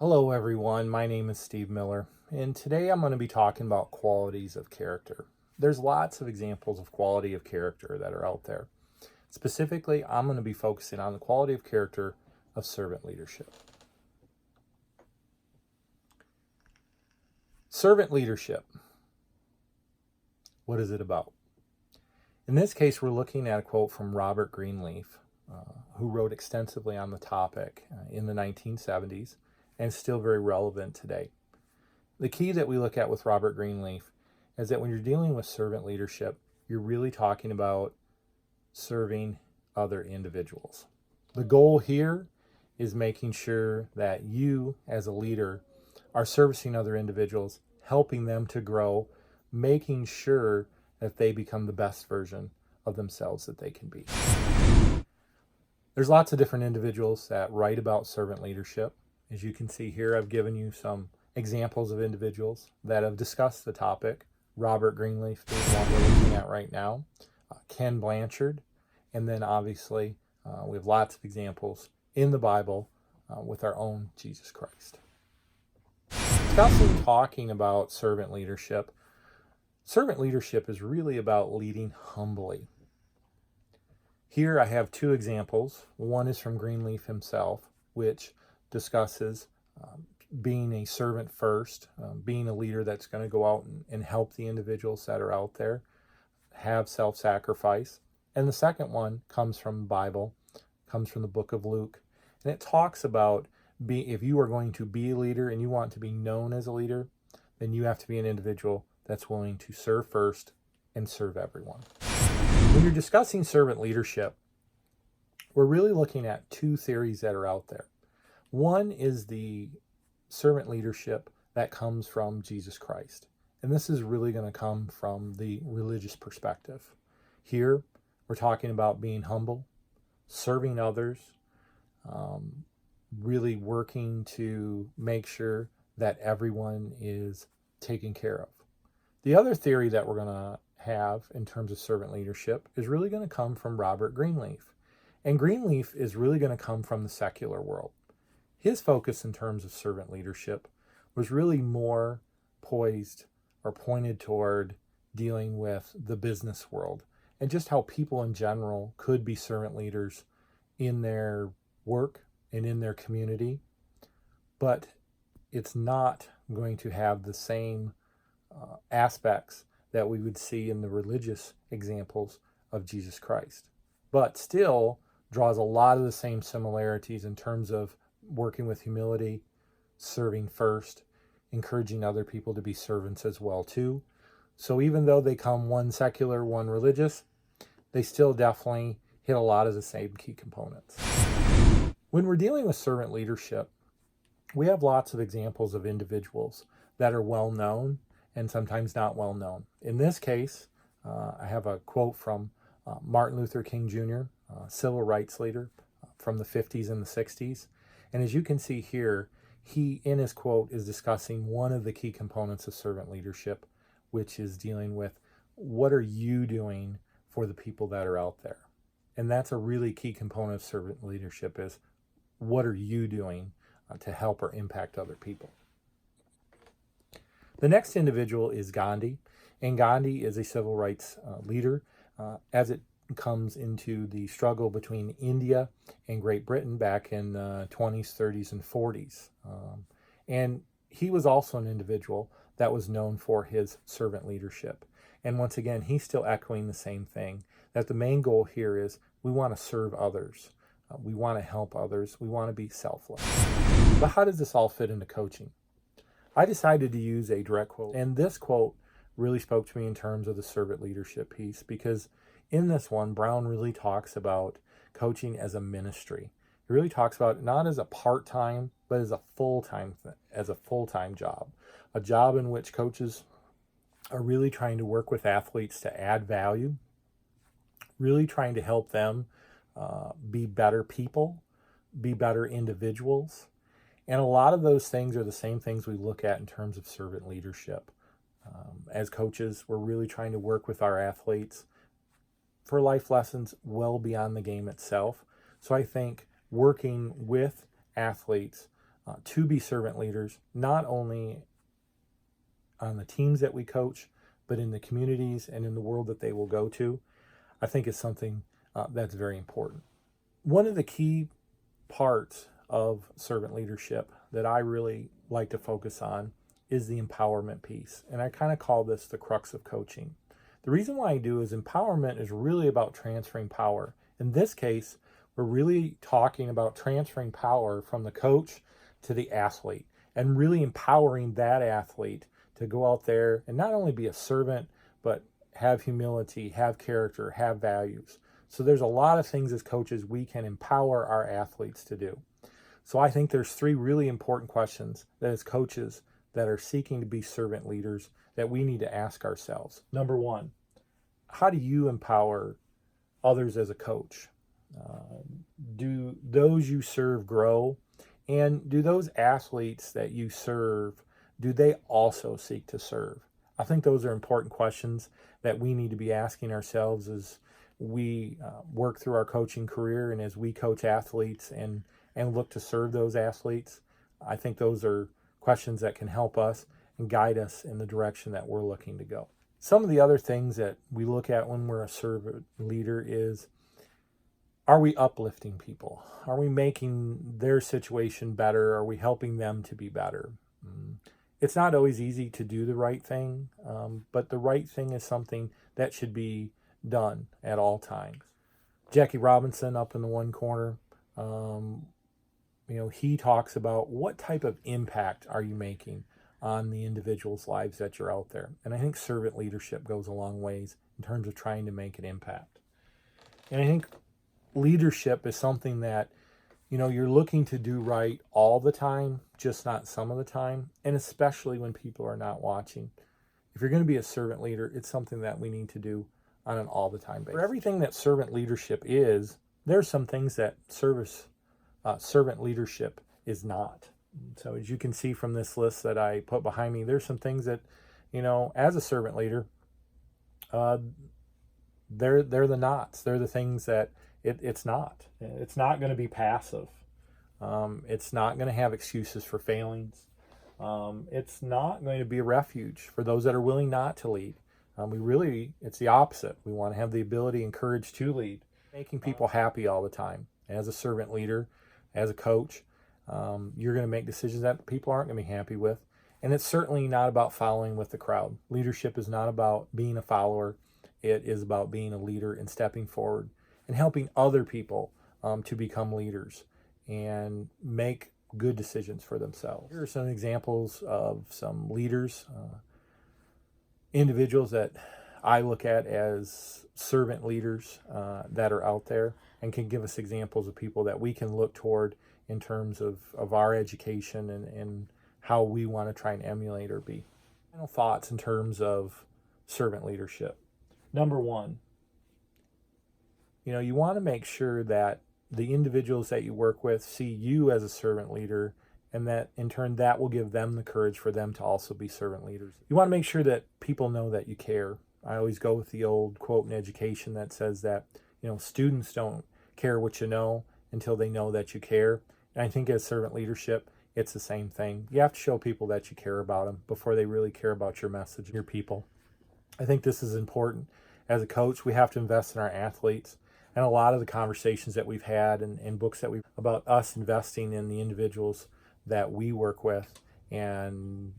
Hello, everyone. My name is Steve Miller, and today I'm going to be talking about qualities of character. There's lots of examples of quality of character that are out there. Specifically, I'm going to be focusing on the quality of character of servant leadership. Servant leadership. What is it about? In this case, we're looking at a quote from Robert Greenleaf, who wrote extensively on the topic in the 1970s and still very relevant today. The key that we look at with Robert Greenleaf is that when you're dealing with servant leadership, you're really talking about serving other individuals. The goal here is making sure that you, as a leader, are servicing other individuals, helping them to grow, making sure that they become the best version of themselves that they can be. There's lots of different individuals that write about servant leadership. As you can see here, I've given you some examples of individuals that have discussed the topic. Robert Greenleaf being one we're looking at right now, Ken Blanchard, and then obviously we have lots of examples in the Bible with our own Jesus Christ. Discussing talking about servant leadership is really about leading humbly. Here I have two examples. One is from Greenleaf himself, which discusses being a servant first, being a leader that's going to go out and help the individuals that are out there, have self-sacrifice. And the second one comes from the Bible, comes from the book of Luke. And it talks about if you are going to be a leader and you want to be known as a leader, then you have to be an individual that's willing to serve first and serve everyone. When you're discussing servant leadership, we're really looking at two theories that are out there. One is the servant leadership that comes from Jesus Christ. And this is really going to come from the religious perspective. Here, we're talking about being humble, serving others, really working to make sure that everyone is taken care of. The other theory that we're going to have in terms of servant leadership is really going to come from Robert Greenleaf. And Greenleaf is really going to come from the secular world. His focus in terms of servant leadership was really more poised or pointed toward dealing with the business world and just how people in general could be servant leaders in their work and in their community. But it's not going to have the same aspects that we would see in the religious examples of Jesus Christ, but still draws a lot of the same similarities in terms of working with humility, serving first, encouraging other people to be servants as well too. So even though they come one secular, one religious, they still definitely hit a lot of the same key components. When we're dealing with servant leadership, we have lots of examples of individuals that are well known and sometimes not well known. In this case, I have a quote from Martin Luther King Jr., civil rights leader from the 50s and the 60s. And as you can see here, he, in his quote, is discussing one of the key components of servant leadership, which is dealing with what are you doing for the people that are out there? And that's a really key component of servant leadership is what are you doing to help or impact other people? The next individual is Gandhi, and Gandhi is a civil rights leader as it comes into the struggle between India and Great Britain back in the 20s, 30s, and 40s. And he was also an individual that was known for his servant leadership. And once again, he's still echoing the same thing, that the main goal here is we want to serve others. We want to help others. We want to be selfless. But how does this all fit into coaching? I decided to use a direct quote, and this quote really spoke to me in terms of the servant leadership piece, because in this one, Brown really talks about coaching as a ministry. He really talks about it not as a part-time, but as a full-time job, a job in which coaches are really trying to work with athletes to add value, really trying to help them be better people, be better individuals. And a lot of those things are the same things we look at in terms of servant leadership. As coaches, we're really trying to work with our athletes for life lessons well beyond the game itself. So I think working with athletes to be servant leaders, not only on the teams that we coach, but in the communities and in the world that they will go to, I think is something that's very important. One of the key parts of servant leadership that I really like to focus on is the empowerment piece. And I kind of call this the crux of coaching. The reason why I do is empowerment is really about transferring power. In this case, we're really talking about transferring power from the coach to the athlete and really empowering that athlete to go out there and not only be a servant, but have humility, have character, have values. So there's a lot of things as coaches we can empower our athletes to do. So I think there's three really important questions that as coaches that are seeking to be servant leaders that we need to ask ourselves. Number one, how do you empower others as a coach? Do those you serve grow? And do those athletes that you serve, do they also seek to serve? I think those are important questions that we need to be asking ourselves as we work through our coaching career and as we coach athletes and look to serve those athletes. I think those are questions that can help us and guide us in the direction that we're looking to go. Some of the other things that we look at when we're a servant leader is, are we uplifting people? Are we making their situation better? Are we helping them to be better? It's not always easy to do the right thing, but the right thing is something that should be done at all times. Jackie Robinson up in the one corner, he talks about what type of impact are you making on the individuals' lives that you're out there. And I think servant leadership goes a long ways in terms of trying to make an impact. And I think leadership is something that, you're looking to do right all the time, just not some of the time, and especially when people are not watching. If you're going to be a servant leader, it's something that we need to do on an all the time basis. For everything that servant leadership is, there's some things that servant leadership is not. So as you can see from this list that I put behind me, there's some things that, as a servant leader, they're the nots. They're the things that it's not. It's not going to be passive. It's not going to have excuses for failings. It's not going to be a refuge for those that are willing not to lead. It's the opposite. We want to have the ability and courage to lead, making people happy all the time. As a servant leader, as a coach, you're going to make decisions that people aren't going to be happy with. And it's certainly not about following with the crowd. Leadership is not about being a follower. It is about being a leader and stepping forward and helping other people to become leaders and make good decisions for themselves. Here are some examples of some leaders, individuals that I look at as servant leaders that are out there and can give us examples of people that we can look toward in terms of our education and how we want to try and emulate or be. Final thoughts in terms of servant leadership. Number one, you want to make sure that the individuals that you work with see you as a servant leader, and that in turn that will give them the courage for them to also be servant leaders. You want to make sure that people know that you care. I always go with the old quote in education that says that, students don't care what you know until they know that you care. And I think as servant leadership, it's the same thing. You have to show people that you care about them before they really care about your message, your people. I think this is important. As a coach, we have to invest in our athletes. And a lot of the conversations that we've had and books that we've about us investing in the individuals that we work with and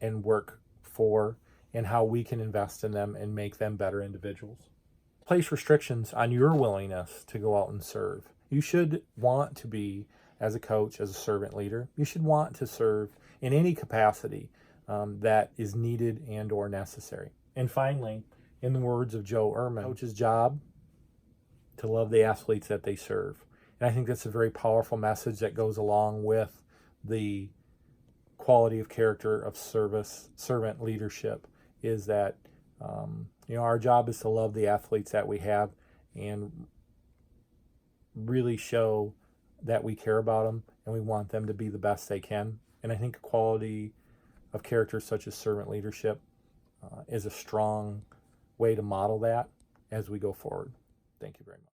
work for, and how we can invest in them and make them better individuals. Place restrictions on your willingness to go out and serve. You should want to be, as a coach, as a servant leader, you should want to serve in any capacity that is needed and or necessary. And finally, in the words of Joe Ehrmann, coach's job to love the athletes that they serve. And I think that's a very powerful message that goes along with the quality of character of servant leadership, is that our job is to love the athletes that we have and really show that we care about them and we want them to be the best they can. And I think a quality of character such as servant leadership is a strong way to model that as we go forward. Thank you very much.